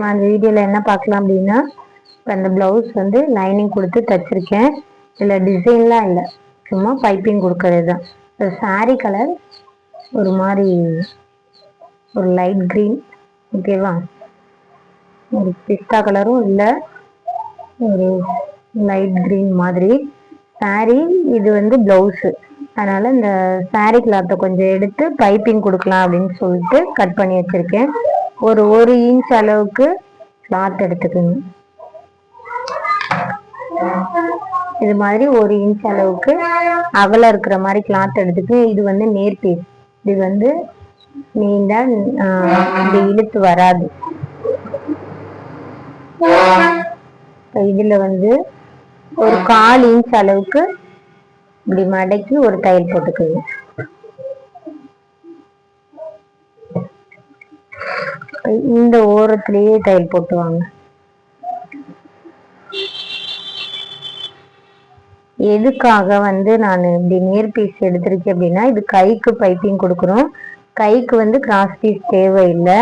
நம்ம அந்த வீடியோவில் என்ன பார்க்கலாம் அப்படின்னா, இப்போ அந்த ப்ளவுஸ் வந்து லைனிங் கொடுத்து தைச்சிருக்கேன். இதில் டிசைன்லாம் இல்லை, சும்மா பைப்பிங் கொடுக்கறது தான். சாரீ கலர் ஒரு மாதிரி ஒரு லைட் க்ரீன், ஓகேவா? ஒரு பிஸ்தா கலரும் இல்லை, ஒரு லைட் க்ரீன் மாதிரி சாரீ. இது வந்து ப்ளவுஸு, அதனால் இந்த சாரீ கிளாத்தை கொஞ்சம் எடுத்து பைப்பிங் கொடுக்கலாம் அப்படின்னு சொல்லிட்டு கட் பண்ணி வச்சுருக்கேன். ஒரு இன்ச் அளவுக்கு கிளாத் எடுத்துக்கணும். இது மாதிரி 1 இன்ச் அளவுக்கு அகலம் இருக்கிற மாதிரி கிளாத் எடுத்துக்கு. இது வந்து நேர் பீஸ், இது வந்து நீண்டா இது இழுத்து வராது. இதுல வந்து ஒரு 1/4 இன்ச் அளவுக்கு இப்படி மடக்கி ஒரு தையல் போட்டுக்குங்க. இந்த ஓரத்திலேயே தையல் போட்டுவாங்க. எதுக்காக வந்து நான் இப்படி நேர் பீஸ் எடுத்திருக்கேன் அப்படின்னா, இது கைக்கு பைப்பிங் கொடுக்குறோம். கைக்கு வந்து கிராஸ் பீஸ் தேவையில்லை,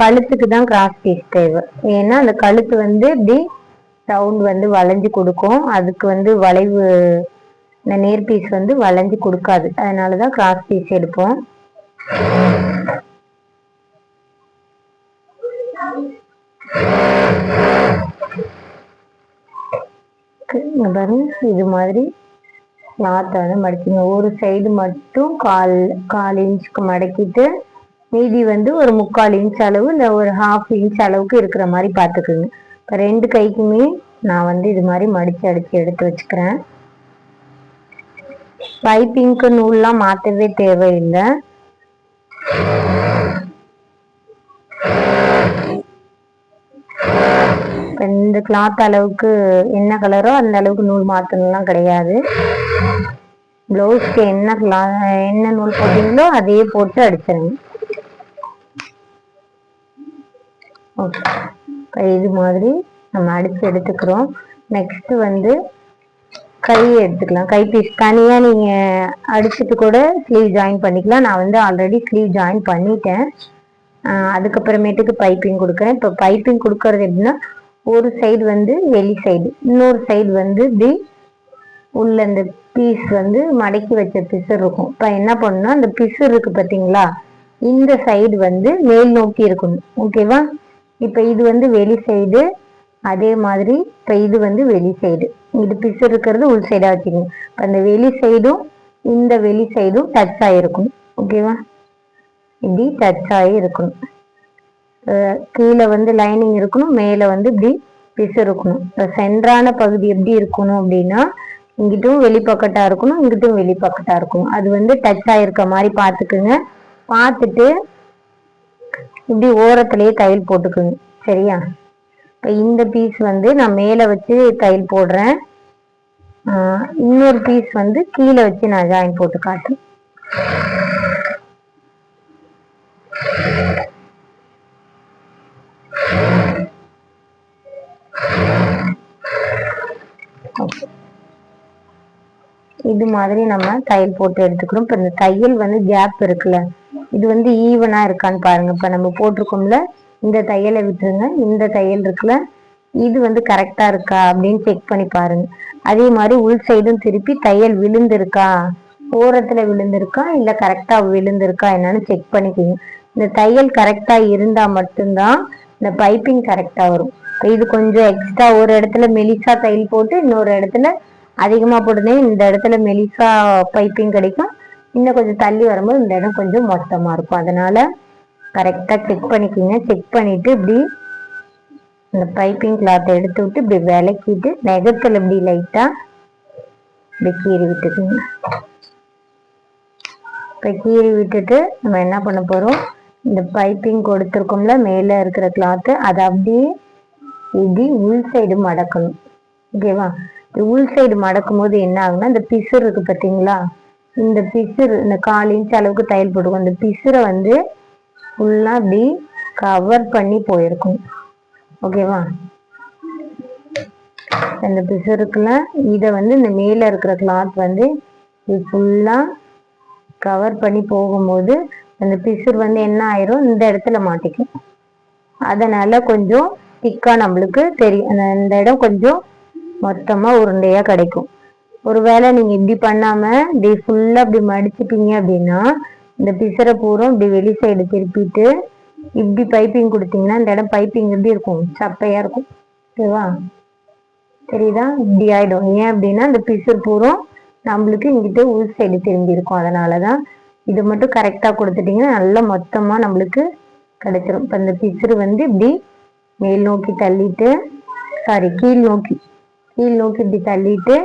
கழுத்துக்கு தான் கிராஸ் பீஸ் தேவை. ஏன்னா அந்த கழுத்து வந்து இப்படி ரவுண்ட் வந்து வளைஞ்சு கொடுக்கும், அதுக்கு வந்து வளைவு இந்த நேர் பீஸ் வந்து வளைஞ்சு கொடுக்காது, அதனாலதான் கிராஸ் பீஸ் எடுப்போம். இது மாதிரி கிளாத்தை வந்து மடிச்சுங்க. ஒரு சைடு மட்டும் கால் இன்ச்சுக்கு மடக்கிட்டு மீதி வந்து ஒரு 3/4 இன்ச் அளவு இல்லை ஒரு 1/2 இன்ச் அளவுக்கு இருக்கிற மாதிரி பார்த்துக்குங்க. இப்போ 2 கைக்குமே நான் வந்து இது மாதிரி மடிச்சு அடிச்சு எடுத்து வச்சுக்கிறேன். பைப்பிங்க்கு நூல்லாம் மாற்றவே தேவையில்லை. இந்த கிளாத் அளவுக்கு என்ன கலரோ அந்த அளவுக்கு நூல் மாற்றணும்லாம் கிடையாது. ப்ளவுஸ்க்கு என்ன நூல் போட்டீங்களோ அதையே போட்டு அடிச்சிருங்க. ஓகே, இது மாதிரி நம்ம அடிச்சு எடுத்துக்கிறோம். நெக்ஸ்ட் வந்து கை எடுத்துக்கலாம். கை பீஸ் தனியாக நீங்கள் அடிச்சுட்டு கூட ஸ்லீவ் ஜாயின் பண்ணிக்கலாம். நான் வந்து ஆல்ரெடி ஸ்லீவ் ஜாயின் பண்ணிட்டேன். அதுக்கப்புறமேட்டுக்கு பைப்பிங் கொடுக்குறேன். இப்போ பைப்பிங் கொடுக்கறது எப்படின்னா, ஒரு சைடு வந்து வெளி சைடு, இன்னொரு சைடு வந்து இப்படி உள்ள இந்த பீஸ் வந்து மடக்கி வச்ச பிசுறு இருக்கும். இப்போ என்ன பண்ணணும்னா, அந்த பிசுறு இருக்கு பார்த்தீங்களா, இந்த சைடு வந்து மேல் நோக்கி இருக்கணும், ஓகேவா? இப்போ இது வந்து வெளி சைடு, அதே மாதிரி இப்போ இது வந்து வெளி சைடு, இது பிசுறு இருக்கிறது உள் சைடாக வச்சுக்கோங்க. இப்போ அந்த வெளி சைடும் இந்த வெளி சைடும் டச் ஆகிருக்கணும், ஓகேவா? இப்படி டச் ஆகி இருக்கணும். கீழே வந்து லைனிங் இருக்கணும், மேலே வந்து இப்படி பிசு இருக்கணும். இப்போ சென்றான பகுதி எப்படி இருக்கணும் அப்படின்னா, இங்கிட்டும் வெளிப்பக்கட்டா இருக்கணும், இங்கிட்டும் வெளிப்பக்கட்டா இருக்கணும். அது வந்து டச் ஆகிருக்க மாதிரி பார்த்துக்குங்க. பார்த்துட்டு இப்படி ஓரத்துலேயே தையல் போட்டுக்குங்க, சரியா? இப்போ இந்த பீஸ் வந்து நான் மேலே வச்சு தையல் போடுறேன், இன்னொரு பீஸ் வந்து கீழே வச்சு நான் ஜாயின் போட்டு காட்டுறேன். இது மாதிரி நம்ம தையல் போட்டு எடுத்துக்கிறோம். இப்போ இந்த தையல் வந்து கேப் இருக்குல்ல, இது வந்து ஈவனா இருக்கான்னு பாருங்க. இப்போ நம்ம போட்டிருக்கோம்ல, இந்த தையலை விட்டுருங்க, இந்த தையல் இருக்குல்ல, இது வந்து கரெக்டா இருக்கா அப்படின்னு செக் பண்ணி பாருங்க. அதே மாதிரி உள் சைடும் திருப்பி தையல் விழுந்திருக்கா, ஓரத்துல விழுந்திருக்கா இல்லை கரெக்டா விழுந்திருக்கா என்னன்னு செக் பண்ணிக்கோங்க. இந்த தையல் கரெக்டா இருந்தா மட்டும்தான் இந்த பைப்பிங் கரெக்டா வரும். இது கொஞ்சம் எக்ஸ்ட்ரா ஒரு இடத்துல மெலிசா தையல் போட்டு இன்னொரு இடத்துல அதிகமா போட்டுனே இந்த இடத்துல மெலிசா பைப்பிங் கிடைக்கும், இன்னும் கொஞ்சம் தள்ளி வரும்போது இந்த இடம் கொஞ்சம் மொத்தமா இருக்கும். அதனால கரெக்டா செக் பண்ணிக்கோங்க. செக் பண்ணிட்டு இப்படி இந்த பைப்பிங் கிளாத்தை எடுத்து விட்டு இப்படி விளக்கிட்டு நெகத்தில் இப்படி லைட்டா இப்படி கீறி விட்டுக்குங்க. இப்போ கீறி விட்டுட்டு நம்ம என்ன பண்ண போறோம், இந்த பைப்பிங் கொடுத்துருக்கோம்ல மேலே இருக்கிற கிளாத்து, அதை அப்படியே இப்படி உள் சைடு மடக்கணும், ஓகேவா? உள் சைடு மடக்கும் போது என்ன ஆகுனா, இந்த பிசுறு இருக்கு பார்த்தீங்களா, இந்த பிசுறு இந்த 1/4 இன்ச் அளவுக்கு தையல் போட்டுக்கும், இந்த பிசுரை வந்து ஃபுல்லா இப்படி கவர் பண்ணி போயிருக்கும், ஓகேவா? இந்த பிசுறுக்குள்ள இதை வந்து இந்த மேல இருக்கிற கிளாத் வந்து இது ஃபுல்லா கவர் பண்ணி போகும்போது அந்த பிசுறு வந்து என்ன ஆயிரும், இந்த இடத்துல மாட்டிக்கும். அதனால கொஞ்சம் திக்கா நம்மளுக்கு தெரியும். இந்த இடம் கொஞ்சம் மொத்தமா உருண்டையா கிடைக்கும். ஒருவேளை நீங்க இப்படி பண்ணாம இப்படி ஃபுல்லா இப்படி மடிச்சிட்டீங்க அப்படின்னா இந்த பிசரை பூரம் இப்படி வெளி சைடு திருப்பிட்டு இப்படி பைப்பிங் கொடுத்தீங்கன்னா இந்த இடம் பைப்பிங் எப்படி இருக்கும், சப்பையா இருக்கும். ஓகேவா, தெரியுதா? இப்படி ஆயிடும். ஏன் அப்படின்னா இந்த பிசர் பூரம் நம்மளுக்கு இங்கிட்ட உள் சைடு திரும்பி இருக்கும். அதனாலதான் இது மட்டும் கரெக்டா கொடுத்துட்டீங்கன்னா நல்லா மொத்தமா நம்மளுக்கு கிடைச்சிரும். இப்ப இந்த பிசுறு இப்படி மேல் நோக்கி தள்ளிட்டு, கீழ் நோக்கி இப்படி தள்ளிட்டு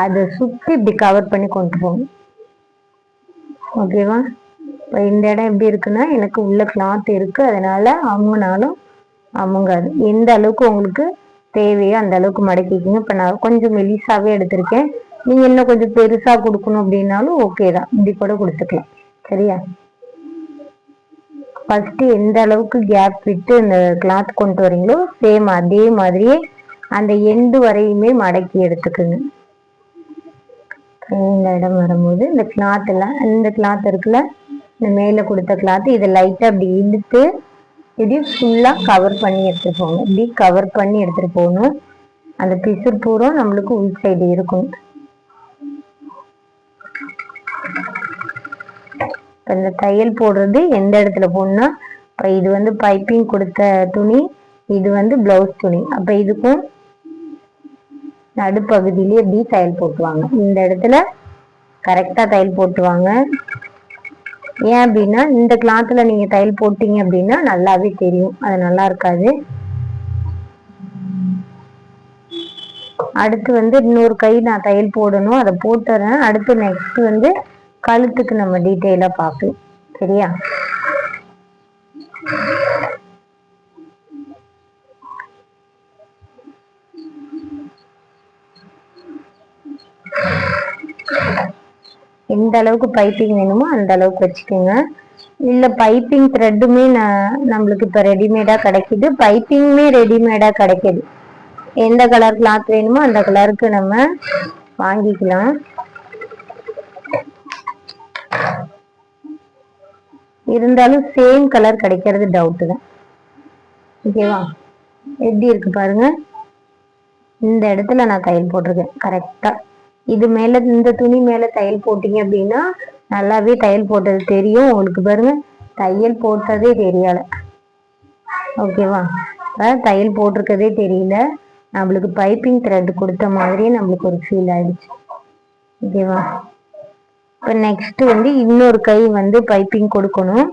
அதை சுத்தி இப்படி கவர் பண்ணி கொண்டு போகணும். ஓகேவா? இப்போ இந்த இடம் எப்படி இருக்குன்னா எனக்கு உள்ள கிளாத் இருக்கு, அதனால அமுங்கினாலும் அமுங்காது. எந்த அளவுக்கு உங்களுக்கு தேவையோ அந்த அளவுக்கு மடக்கிக்கிங்க. இப்போ நான் கொஞ்சம் மெலிசாவே எடுத்திருக்கேன். நீங்க இன்னும் கொஞ்சம் பெருசா கொடுக்கணும் அப்படின்னாலும் ஓகே தான், இப்படி கூட கொடுத்துக்கலாம். சரியா? ஃபர்ஸ்ட் எந்த அளவுக்கு கேப் விட்டு இந்த கிளாத் கொண்டு வரீங்களோ சேம் அதே மாதிரியே அந்த எண்டு வரையுமே மடக்கி எடுத்துக்குங்க. இந்த இடம் வரும்போது இந்த கிளாத் எல்லாம், இந்த கிளாத் இருக்குல்ல, இந்த மேல கொடுத்த கிளாத் இதை லைட்டா அப்படி இழுத்து இப்படி ஃபுல்லா கவர் பண்ணி எடுத்துட்டு போகணும். இப்படி கவர் பண்ணி எடுத்துட்டு போகணும். அந்த பிசுறு பூரம் நம்மளுக்கு உள் சைடு இருக்கும். இந்த தையல் போடுறது எந்த இடத்துல போடணும்னா, இப்போ இது பைப்பிங் கொடுத்த துணி, இது பிளவுஸ் துணி. அப்ப இதுக்கும் நடுப்பகுதியிலே இப்படி தையல் போட்டுவாங்க. இந்த இடத்துல கரெக்டா தையல் போட்டுவாங்க. ஏன் அப்படின்னா இந்த கிளாத்ல நீங்க தையல் போட்டீங்க அப்படின்னா நல்லாவே தெரியும், அது நல்லா இருக்காது. அடுத்து இன்னொரு கை நான் தையல் போடணும், அதை போட்டுறேன். அடுத்து நெக்ஸ்ட் கழுத்துக்கு நம்ம டீட்டெயிலா பார்க்கலாம். சரியா? எந்த அளவுக்கு பைப்பிங் வேணுமோ அந்த அளவுக்கு வச்சுக்கோங்க. இல்ல பைப்பிங் த்ரெட்டுமே நம்மளுக்கு இப்ப ரெடிமேடா கிடைக்குது, பைப்பிங்குமே ரெடிமேடா கிடைக்குது. எந்த கலர் கிளாத் வேணுமோ அந்த கலருக்கு நம்ம வாங்கிக்கலாம். இருந்தாலும் சேம் கலர் கிடைக்கிறது டவுட் தான். ஓகேவா? எப்படி இருக்கு பாருங்க. இந்த இடத்துல நான் தையல் போட்டிருக்கேன் கரெக்டா. இது மேல இந்த துணி மேல தையல் போட்டீங்க அப்படின்னா நல்லாவே தையல் போட்டது தெரியும் உங்களுக்கு. பாருங்க, தையல் போட்டதே தெரியல. ஓகேவா? தையல் போட்டிருக்கதே தெரியல, நம்மளுக்கு பைப்பிங் த்ரெட் கொடுத்த மாதிரியே நம்மளுக்கு ஒரு ஃபீல் ஆயிடுச்சு. ஓகேவா? இப்போ நெக்ஸ்ட் இன்னொரு கை பைப்பிங் கொடுக்கணும்.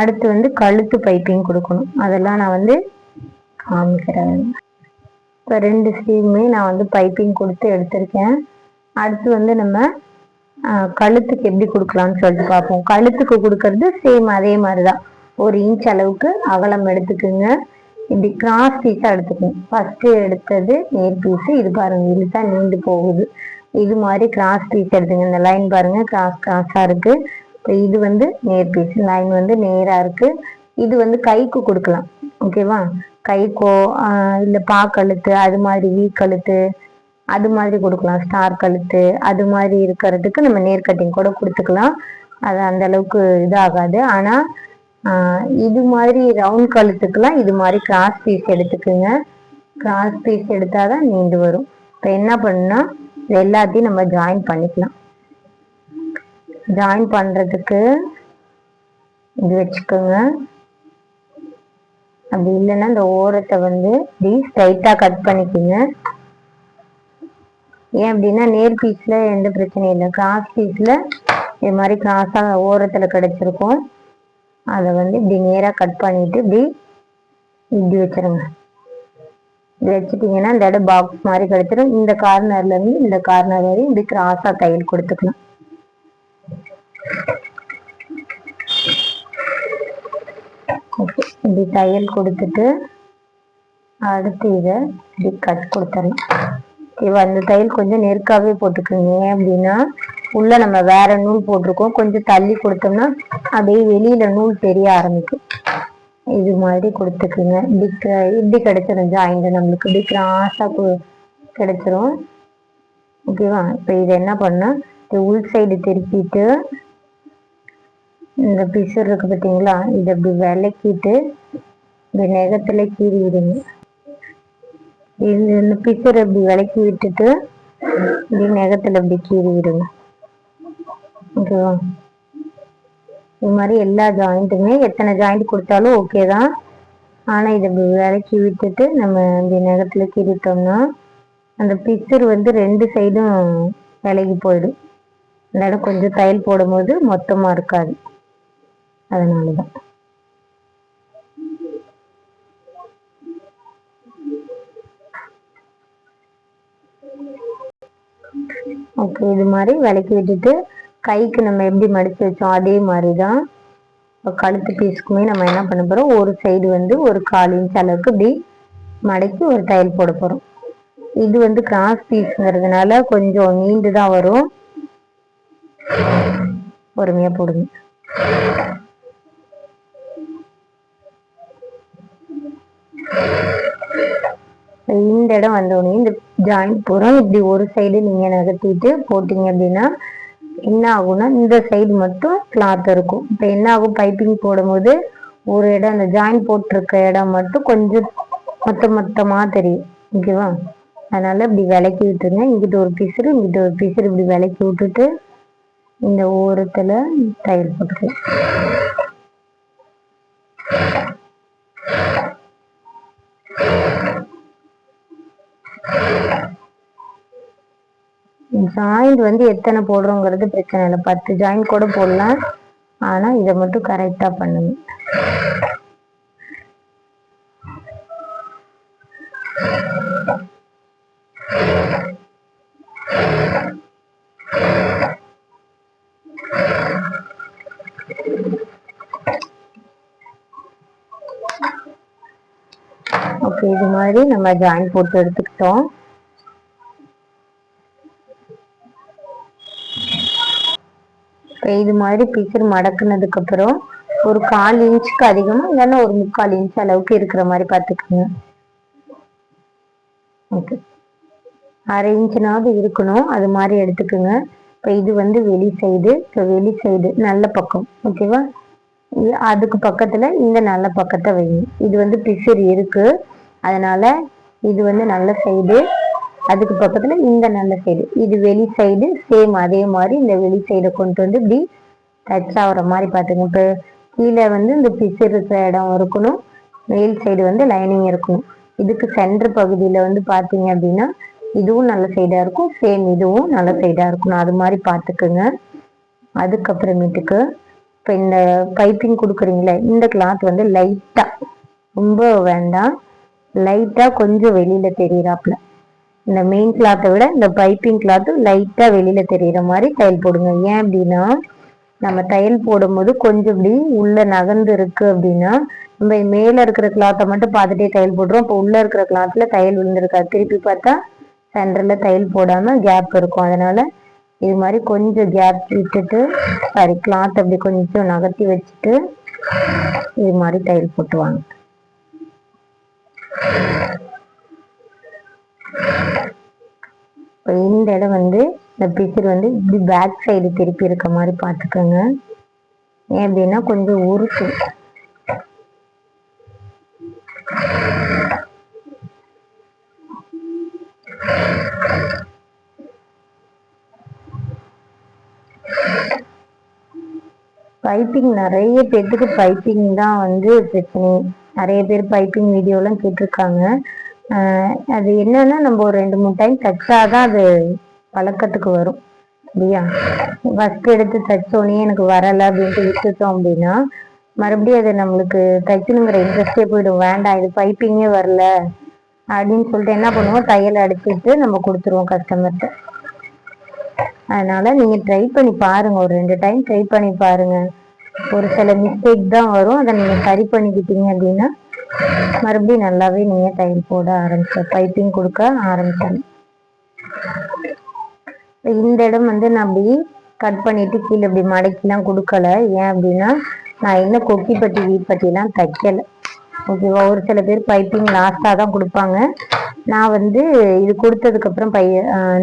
அடுத்து கழுத்து பைப்பிங் கொடுக்கணும். அதெல்லாம் நான் காமிக்கிறேன். இப்போ 2 ஸ்லீவுமே நான் பைப்பிங் கொடுத்து எடுத்திருக்கேன். அடுத்து நம்ம கழுத்துக்கு எப்படி கொடுக்கலாம்னு சொல்லிட்டு பார்ப்போம். கழுத்துக்கு கொடுக்கறது சேம் அதே மாதிரிதான். 1 இன்ச் அளவுக்கு அகலம் எடுத்துக்குங்க. இப்படி கிராஸ் பீஸா எடுத்துக்கணும். ஃபர்ஸ்ட் எடுத்தது நேர் பீஸ். இது பாருங்க, இதுதான் நீண்டு போகுது. இது மாதிரி கிராஸ் பீஸ் எடுத்துங்க. இந்த லைன் பாருங்க, கிராஸா இருக்கு. இப்போ இது நேர் பீஸ். லைன் நேரா இருக்கு. இது கைக்கு கொடுக்கலாம். ஓகேவா? கைக்கோ இல்ல கழுத்து, அது மாதிரி வீ கழுத்து, அது மாதிரி கொடுக்கலாம். ஸ்டார் கழுத்து, அது மாதிரி இருக்கிறதுக்கு நம்ம நேர் கட்டிங் கூட கொடுத்துக்கலாம். அது அந்த அளவுக்கு இதாகாது. ஆனா இது மாதிரி ரவுண்ட் கழுத்துக்குலாம் இது மாதிரி கிராஸ் பீஸ் எடுத்துக்குங்க. கிராஸ் பீஸ் எடுத்தாதான் நீண்டு வரும். இப்போ என்ன பண்ணுன்னா எல்லாத்தையும் நம்ம ஜாயின் பண்ணிக்கலாம். ஜாயின் பண்றதுக்கு இது வச்சுக்கோங்க. அப்படி இல்லைன்னா இந்த ஓரத்தை இப்படி ஸ்ட்ரைட்டா கட் பண்ணிக்கோங்க. ஏன் அப்படின்னா நேர் பீஸ்ல எந்த பிரச்சனையும் இல்லை, கிராஸ் பீஸ்ல இது மாதிரி கிராஸா ஓரத்துல கிடைச்சிருக்கும். அதை இப்படி நேரா கட் பண்ணிட்டு இப்படி வச்சிருங்க. இப்படி வச்சுட்டீங்கன்னா இந்த இடம் பாக்ஸ் மாதிரி கிடைச்சிடும். இந்த கார்னர்ல இருந்து இந்த கார்னர் வரையும் இப்படி கிராஸா தையல் கொடுத்துக்கலாம். இப்படி தையல் கொடுத்துட்டு அடுத்து இதை இப்படி கட் கொடுத்துடலாம். அந்த தையல் கொஞ்சம் நெருக்காவே போட்டுக்கோங்க. ஏன் அப்படின்னா உள்ள நம்ம வேற நூல் போட்டிருக்கோம். கொஞ்சம் தள்ளி கொடுத்தோம்னா அப்படியே வெளியில நூல் தெரிய ஆரம்பிக்கும். இது மாதிரி கொடுத்துக்குங்க. இப்படி கிடைச்சிடும் ஜாயிண்ட் நம்மளுக்கு. இப்படி கிராஸா கிடைச்சிரும். ஓகேவா? இப்ப இது என்ன பண்ணா உள் சைடு திருப்பிட்டு இந்த பிசர் இருக்கு பார்த்தீங்களா, இதை இப்படி விளக்கிட்டு இந்த நெகத்துல கீறி விடுங்க. இந்த பிசர் இப்படி விளக்கி விட்டுட்டு இப்படி நெகத்துல இப்படி கீறி விடுங்க. ஓகேவா? இது மாதிரி எல்லா ஜாயிண்ட்டுமே எத்தனை ஜாயிண்ட் கொடுத்தாலும் ஓகே தான். ஆனால் இதை இப்படி விளக்கி விட்டுட்டு நம்ம இப்படி நெகத்துல கீறிட்டோம்னா அந்த பிசர் வந்து 2 சைடும் விலகி போயிடும். இந்த இடம் கொஞ்சம் தையல் போடும்போது மொத்தமா இருக்காது. அதனாலதான். ஓகே, இது மாதிரி விளக்கி விட்டுட்டு கைக்கு நம்ம எப்படி மடிச்சு வச்சோம் அதே மாதிரிதான் கழுத்து பீஸுக்குமே நம்ம என்ன பண்ண போறோம், ஒரு சைடு வந்து ஒரு 1/4 இன்ச் அளவுக்கு இப்படி மடக்கி ஒரு தையல் போட போறோம். இது வந்து கிராஸ் பீஸ்ங்கிறதுனால கொஞ்சம் நீண்டு தான் வரும். பொறுமையா போடுங்க. இந்த இடம் வந்தோடனே இந்த ஜாயிண்ட் பூரம் இப்படி ஒரு சைடு நீங்க நகர்த்திட்டு போட்டீங்க அப்படின்னா என்ன ஆகும்னா இந்த சைடு மட்டும் கிளாத் இருக்கும். இப்ப என்ன ஆகும், பைப்பிங் போடும்போது ஒரு இடம் அந்த ஜாயின் போட்டிருக்க இடம் மட்டும் கொஞ்சம் மொத்தமா தெரியும். ஓகேவா? அதனால இப்படி விளக்கி விட்டுருங்க. இங்கிட்ட ஒரு பிசுறு இங்கிட்ட ஒரு பிசுறு இப்படி விளக்கி விட்டுட்டு இந்த ஓரத்துல தையல் போட்டு ஜாயிண்ட் வந்து எத்தனை போடுறோங்கிறது பிரச்சனை இல்லை. 10 ஜாயிண்ட் கூட போடலாம். ஆனா இதை மட்டும் கரெக்டா பண்ணுங்க. ஓகே, இது மாதிரி நம்ம ஜாயின் போட்டு எடுத்துக்கிட்டோம். இது மாதிரி பிசர் மடக்குனதுக்கு அப்புறம் ஒரு 1/4 இன்ச்சுக்கு அதிகமா இல்லைன்னா ஒரு 3/4 இன்ச் அளவுக்கு இருக்கிற மாதிரி பார்த்துக்குங்க. ஓகே, 1/2 இன்ச்சுனாவது இருக்கணும், அது மாதிரி எடுத்துக்குங்க. இப்போ இது வந்து வெளி சைடு. இப்போ வெளி சைடு நல்ல பக்கம். ஓகேவா? அதுக்கு பக்கத்துல இந்த நல்ல பக்கத்தை வைங்க. இது வந்து பிசர் இருக்கு, அதனால இது வந்து நல்ல சைடு. அதுக்கு பக்கத்துல இந்த நல்ல சைடு, இது வெளி சைடு. சேம் அதே மாதிரி இந்த வெளி சைடை கொண்டு வந்து இப்படி டச் ஆகுற மாதிரி பார்த்துங்க. இப்போ கீழே வந்து இந்த பிசர் இருக்கிற இடம் இருக்கணும், மேல் சைடு வந்து லைனிங் இருக்கணும். இதுக்கு சென்டர் பகுதியில வந்து பார்த்தீங்க அப்படின்னா இதுவும் நல்ல சைடா இருக்கும், சேம் இதுவும் நல்ல சைடா இருக்கணும். அது மாதிரி பார்த்துக்குங்க. அதுக்கப்புறமேட்டுக்கு இப்போ இந்த பைப்பிங் கொடுக்குறீங்களே இந்த கிளாத் வந்து லைட்டா, ரொம்ப வேண்டாம், லைட்டா கொஞ்சம் வெளியில தெரியறாப்புல. இந்த மெயின் கிளாத்தை விட இந்த பைப்பிங் கிளாத்து லைட்டா வெளியில தெரியற மாதிரி தையல் போடுங்க. ஏன் அப்படின்னா நம்ம தையல் போடும்போது கொஞ்சம் இப்படி உள்ள நகர்ந்து இருக்கு அப்படின்னா நம்ம மேல இருக்கிற கிளாத்தை மட்டும் பார்த்துட்டே தையல் போடுறோம். இப்போ உள்ள இருக்கிற கிளாத்ல தையல் விழுந்திருக்காது. திருப்பி பார்த்தா சென்டர்ல தையல் போடாம கேப் இருக்கும். அதனால இது மாதிரி கொஞ்சம் கேப் விட்டுட்டு சாரி கிளாத் அப்படி கொஞ்சம் நகர்த்தி வச்சுட்டு இது மாதிரி தையல் போட்டுவாங்க. இந்த இடம் வந்து இந்த பிசர் வந்து இப்படி பேக் சைடு திருப்பி இருக்க மாதிரி பார்த்துக்கோங்க. ஏன் அப்படின்னா கொஞ்சம் உருட்டு. பைப்பிங் நிறைய பேர்த்துக்கு பைப்பிங் தான் வந்து பிரச்சனை. நிறைய பேர் பைப்பிங் வீடியோலாம் கேட்டிருக்காங்க. அது என்னன்னா நம்ம ஒரு 2-3 டைம் தைச்சாதான் அது பழக்கத்துக்கு வரும் இல்லையா? ஃபர்ஸ்ட் எடுத்து தைச்சோடனே எனக்கு வரலை அப்படின்ட்டு விட்டுட்டோம் அப்படின்னா மறுபடியும் அது நம்மளுக்கு தைக்கணுங்கிற இன்ட்ரெஸ்டே போயிடும். வேண்டாம் இது பைப்பிங்கே வரல அப்படின்னு சொல்லிட்டு என்ன பண்ணுவோம், தையல் அடிச்சுட்டு நம்ம கொடுத்துருவோம் கஸ்டமர்கிட்ட. அதனால நீங்க ட்ரை பண்ணி பாருங்க, ஒரு 2 டைம் ட்ரை பண்ணி பாருங்க. ஒரு சில மிஸ்டேக் தான் வரும், அதை நீங்க சரி பண்ணிக்கிட்டீங்க அப்படின்னா மறுபடியும் நல்லாவே நீங்க தையல் போட பைப்பிங் கொடுக்க ஆரம்பிச்சிடும். இந்த இடம் வந்து நான் அப்படி கட் பண்ணிட்டு கீழே இப்படி மடக்கிலாம் கொடுக்கல. ஏன் அப்படின்னா நான் என்ன கொக்கிப்பட்டி வீட்பட்டிலாம் தைக்கல. ஓகேவா? ஒரு சில பேர் பைப்பிங் லாஸ்டா தான் கொடுப்பாங்க. நான் வந்து இது கொடுத்ததுக்கு அப்புறம்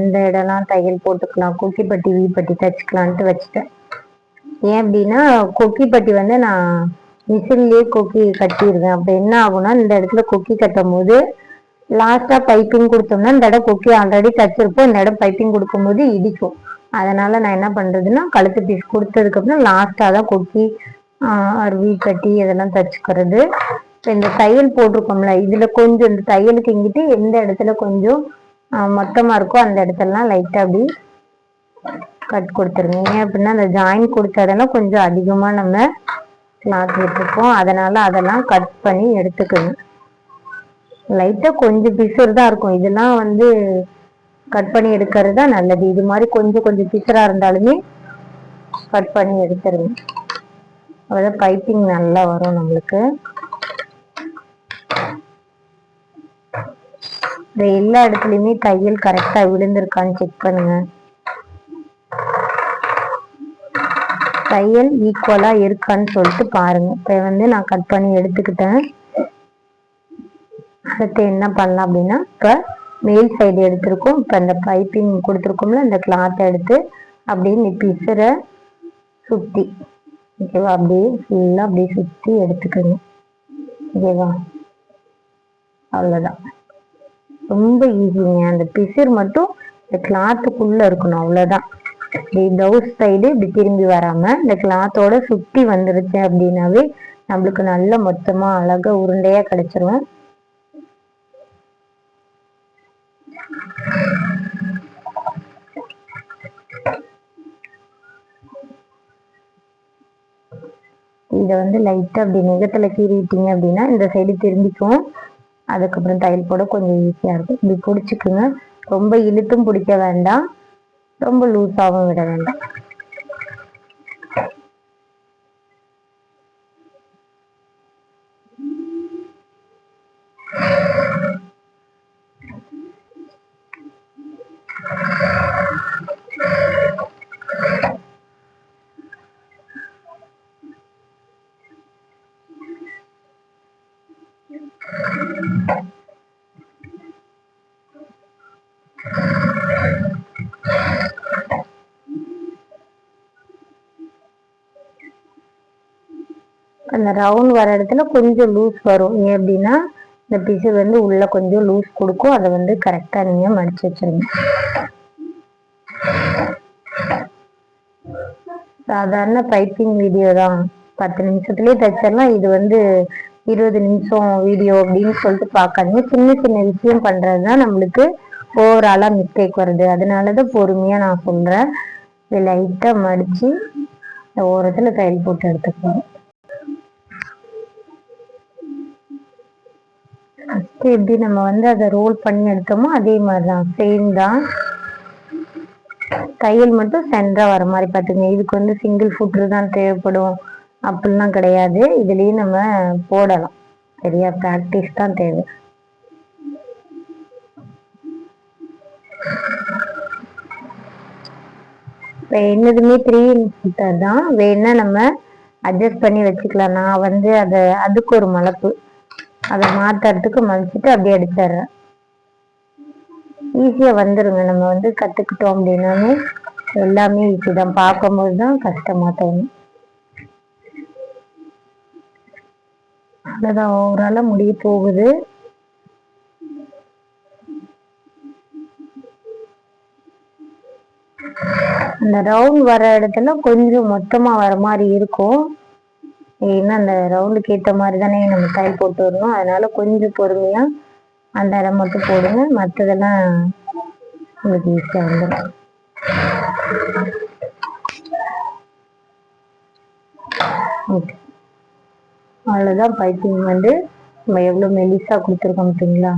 இந்த இடம்லாம் தையல் போட்டுக்கலாம், கொக்கிப்பட்டி வீப்பட்டி தைச்சுக்கலான்ட்டு வச்சுட்டேன். ஏன் அப்படின்னா கொக்கிப்பட்டி வந்து நான் மிஷின்லயே கொக்கி கட்டிடுவேன். அப்ப என்ன ஆகும்னா இந்த இடத்துல கொக்கி கட்டும் போது லாஸ்டா பைப்பிங் கொடுத்தோம்னா இந்த இடம் கொக்கி ஆல்ரெடி தச்சிருப்போம், இந்த இடம் பைப்பிங் கொடுக்கும் போது இடிக்கும். அதனால நான் என்ன பண்றதுன்னா கழுத்து பீஸ் கொடுத்ததுக்கு அப்புறம் லாஸ்டா தான் கொக்கி அருவி கட்டி இதெல்லாம் தச்சுக்கிறது. இப்போ இந்த தையல் போட்டிருக்கோம்ல இதுல கொஞ்சம் இந்த தையலுக்கு இங்கிட்டு எந்த இடத்துல கொஞ்சம் மொத்தமா இருக்கோ அந்த இடத்துலலாம் லைட்டா அப்படி கட் கொடுத்துருங்க. ஏன் அப்படின்னா அந்த ஜாயின் கொடுத்ததெல்லாம் கொஞ்சம் அதிகமா நம்ம கிளாத் விட்டுருக்கோம், அதனால அதெல்லாம் கட் பண்ணி எடுத்துக்கணும். லைட்டா கொஞ்சம் பிசுறு தான் இருக்கும், இதெல்லாம் வந்து கட் பண்ணி எடுக்கிறது தான் நல்லது. இது மாதிரி கொஞ்சம் கொஞ்சம் பிசுறா இருந்தாலுமே கட் பண்ணி எடுத்துருங்க, அப்பதான் பைப்பிங் நல்லா வரும் நம்மளுக்கு. எல்லா இடத்துலயுமே தையல் கரெக்டா விழுந்திருக்கான்னு செக் பண்ணுங்க. தையல் ஈக்குவலா இருக்கான்னு சொல்லிட்டு பாருங்க. இப்ப வந்து நான் கட் பண்ணி எடுத்துக்கிட்டேன். அடுத்து என்ன பண்ணலாம் அப்படின்னா இப்ப மேல் சைடு எடுத்திருக்கோம். இப்ப இந்த பைப்பிங் கொடுத்துருக்கோம்ல இந்த கிளாத் எடுத்து அப்படியே பிசுற சுத்தி, ஓகேவா, அப்படியே ஃபுல்லா அப்படியே சுத்தி எடுத்துக்கணும். ஓகேவா, அவ்வளவுதான், ரொம்ப ஈஸிங்க. அந்த பிசுறு மட்டும் இந்த கிளாத்துக்குள்ள இருக்கணும், அவ்வளவுதான். இப்படி பிளவுஸ் சைடு இப்படி திரும்பி வராம இந்த கிளாத்தோட சுத்தி வந்துருச்சு அப்படின்னாவே நம்மளுக்கு நல்ல மொத்தமா அழகா உருண்டையா கிடைச்சிரும். இதை வந்து லைட்டா அப்படி நெகத்துல கீறிட்டீங்க அப்படின்னா இந்த சைடு திரும்பிக்கும், அதுக்கப்புறம் தையல் போட கொஞ்சம் ஈஸியா இருக்கும். இப்படி பிடிச்சிக்குங்க, ரொம்ப இழுத்தும் பிடிக்க வேண்டாம், ரொம்ப லூஸாகவும் விட வேண்டாம். அந்த ரவுண்ட் வர இடத்துல கொஞ்சம் லூஸ் வரும். ஏன் அப்படின்னா இந்த பிசு வந்து உள்ள கொஞ்சம் லூஸ் கொடுக்கும், அதை வந்து கரெக்டா நீங்க மடிச்சு வச்சிருங்க. சாதாரண பைப்பிங் வீடியோ தான், 10 நிமிஷத்துலயே தச்சிடலாம். இது வந்து 20 நிமிஷம் வீடியோ அப்படின்னு சொல்லிட்டு பார்க்காதீங்க. சின்ன சின்ன விஷயம் பண்றதுதான் நம்மளுக்கு ஓவராலா மிஸ்டேக் வருது. அதனாலதான் பொறுமையா நான் சொல்றேன். இது லைட்டா மடிச்சு இந்த ஓரத்துல தையல் போட்டு எடுத்துக்கணும். எப்படி நம்ம வந்து அதை ரோல் பண்ணி எடுத்தோமோ அதே மாதிரிதான், சேம் தான். தையல் மட்டும் சென்டரா வர மாதிரி பார்த்துங்க. இதுக்கு வந்து சிங்கிள் ஃபுட்ரு தான் தேவைப்படும் அப்படிலாம் கிடையாது, இதுலயும் நம்ம போடலாம். சரியா, ப்ராக்டிஸ் தான் தேவை. இப்போ என்னதுமே 3 இன்ச் தான், வேணா நம்ம அட்ஜஸ்ட் பண்ணி வச்சுக்கலாம். நான் வந்து அதை அதுக்கு ஒரு மலப்பு அதை மாத்துறதுக்கு மலிச்சிட்டு அப்படியே அடிச்சிடுறேன். ஈஸியா வந்துருங்க. நம்ம வந்து கத்துக்கிட்டோம் அப்படின்னாலே எல்லாமே ஈஸி தான், பார்க்கும்போது தான் கஷ்டமா தோணும். அதான் ஓவரால முடிய போகுது. அந்த ரவுண்ட் வர இடத்துல கொஞ்சம் மொத்தமா வர மாதிரி இருக்கும். ஏன்னா அந்த ரவுண்டுக்கு ஏற்ற மாதிரி தானே நம்ம தையல் போட்டு வரணும், அதனால கொஞ்சம் பொறுமையா அந்த இடம் மட்டும் போடுங்க, மற்றதெல்லாம் உங்களுக்கு ஈஸியா வந்துடும். ஓகே, அவ்வளோதான். பைப்பிங் வந்து நம்ம எவ்வளோ மெலிசா கொடுத்துருக்கோம் பார்த்தீங்களா.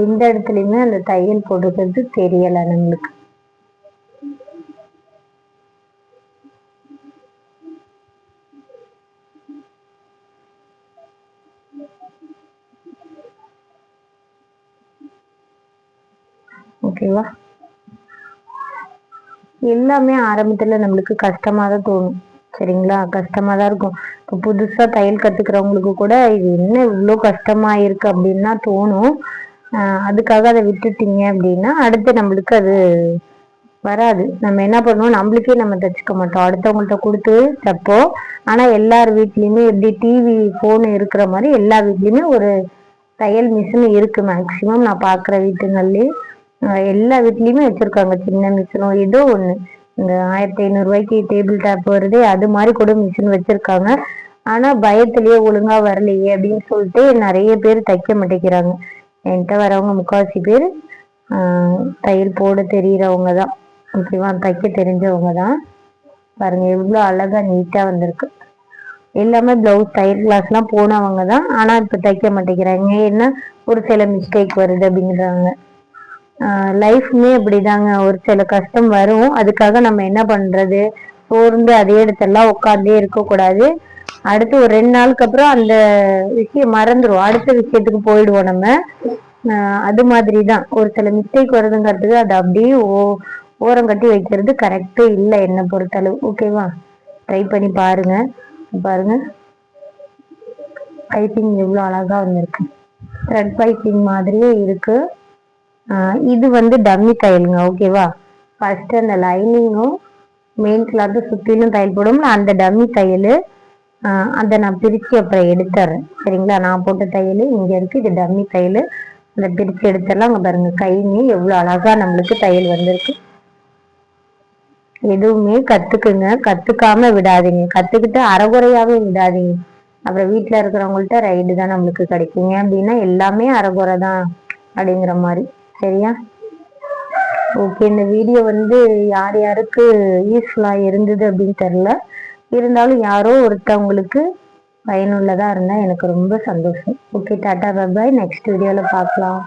எந்த இடத்துலையுமே அந்த தையல் போடுறது தெரியலை நம்மளுக்கு. ஓகேவா, எல்லாமே ஆரம்பத்துல நம்மளுக்கு கஷ்டமா தான் தோணும். சரிங்களா, கஷ்டமா தான் இருக்கும். இப்போ புதுசா தையல் கத்துக்கிறவங்களுக்கு கூட இது என்ன இவ்வளோ கஷ்டமா இருக்கு அப்படின்னு தான் தோணும். அதுக்காக அதை விட்டுட்டீங்க அப்படின்னா அடுத்து நம்மளுக்கு அது வராது. நம்ம என்ன பண்ணுவோம், நம்மளுக்கே நம்ம தைச்சுக்க மாட்டோம், அடுத்தவங்கள்ட்ட கொடுத்து தைப்போம். ஆனா எல்லார் வீட்லயுமே எப்படி டிவி போன் இருக்கிற மாதிரி எல்லா வீட்லயுமே ஒரு தையல் மிஷின் இருக்கு. மேக்சிமம் நான் பாக்குற வீட்டுங்கள்லயே எல்லா வீட்லயுமே வச்சிருக்காங்க, சின்ன மிஷினோ ஏதோ ஒண்ணு. இந்த 1500 ரூபாய்க்கு டேபிள் டாப் வருது, அது மாதிரி கூட மிஷின் வச்சிருக்காங்க. ஆனா பயத்திலேயே ஒழுங்கா வரலையே அப்படின்னு சொல்லிட்டு நிறைய பேர் தைக்க மாட்டேங்கிறாங்க. என்கிட்ட வரவங்க முக்காவாசி பேர் தையல் போட தெரியறவங்க தான், ஓகேவா, தைக்க தெரிஞ்சவங்க தான். பாருங்க எவ்வளவு அழகா நீட்டா வந்திருக்கு. எல்லாமே பிளவுஸ் தையல் கிளாஸ் எல்லாம் போனவங்க தான், ஆனா இப்ப தைக்க மாட்டேங்கிறாங்க. ஏன்னா ஒரு சில மிஸ்டேக் வருது அப்படிங்கிறாங்க. லைஃப்மே அப்படிதாங்க, ஒரு சில கஷ்டம் வரும். அதுக்காக நம்ம என்ன பண்றது, சோர்ந்து அதே இடத்தெல்லாம் உட்காந்தே இருக்கக்கூடாது. அடுத்து ஒரு 2 நாளுக்கு அப்புறம் அந்த விஷயம் மறந்துடும், அடுத்த விஷயத்துக்கு போயிடுவோம் நம்ம. அது மாதிரிதான் ஒரு சில மிஸ்டேக் வருதுங்கிறதுக்கு அதை அப்படியே ஓரம் கட்டி வைக்கிறது கரெக்டு இல்லை என்னை பொறுத்தளவு. ஓகேவா, ட்ரை பண்ணி பாருங்க. பாருங்க பைப்பிங் எவ்வளோ அழகா வந்திருக்கு, த்ரெட் பைப்பிங் மாதிரியே இருக்கு. இது வந்து டம்மி தையலுங்க, ஓகேவா. ஃபர்ஸ்ட் அந்த லைனிங்கும் மெயின் கிளாத்து சுற்றிலும் தையல் போடுவோம்ல, அந்த டம்மி தையல் அதை நான் பிரித்து அப்புறம் எடுத்துறேன், சரிங்களா. நான் போட்ட தையல் இங்கே இருக்கு, இது டம்மி தையல். அதை பிரித்து எடுத்துடலாம். அங்கே பாருங்க கையுமே எவ்வளோ அழகா நம்மளுக்கு தையல் வந்திருக்கு. எதுவுமே கத்துக்குங்க, கத்துக்காம விடாதீங்க, கத்துக்கிட்டு அறகுறையாவே விடாதீங்க. அப்புறம் வீட்டுல இருக்கிறவங்கள்ட்ட ரைடு தான் நம்மளுக்கு கிடைக்குங்க அப்படின்னா எல்லாமே அறகுறை தான் அப்படிங்கிற மாதிரி. சரியா, ஓகே. இந்த வீடியோ வந்து யார் யாருக்கு யூஸ்ஃபுல்லா இருந்தது அப்படின்னு தெரியல, இருந்தாலும் யாரோ ஒருத்தவங்களுக்கு பயனுள்ளதா இருந்தா எனக்கு ரொம்ப சந்தோஷம். Okay, tata bye bye, next வீடியோல பார்க்கலாம்.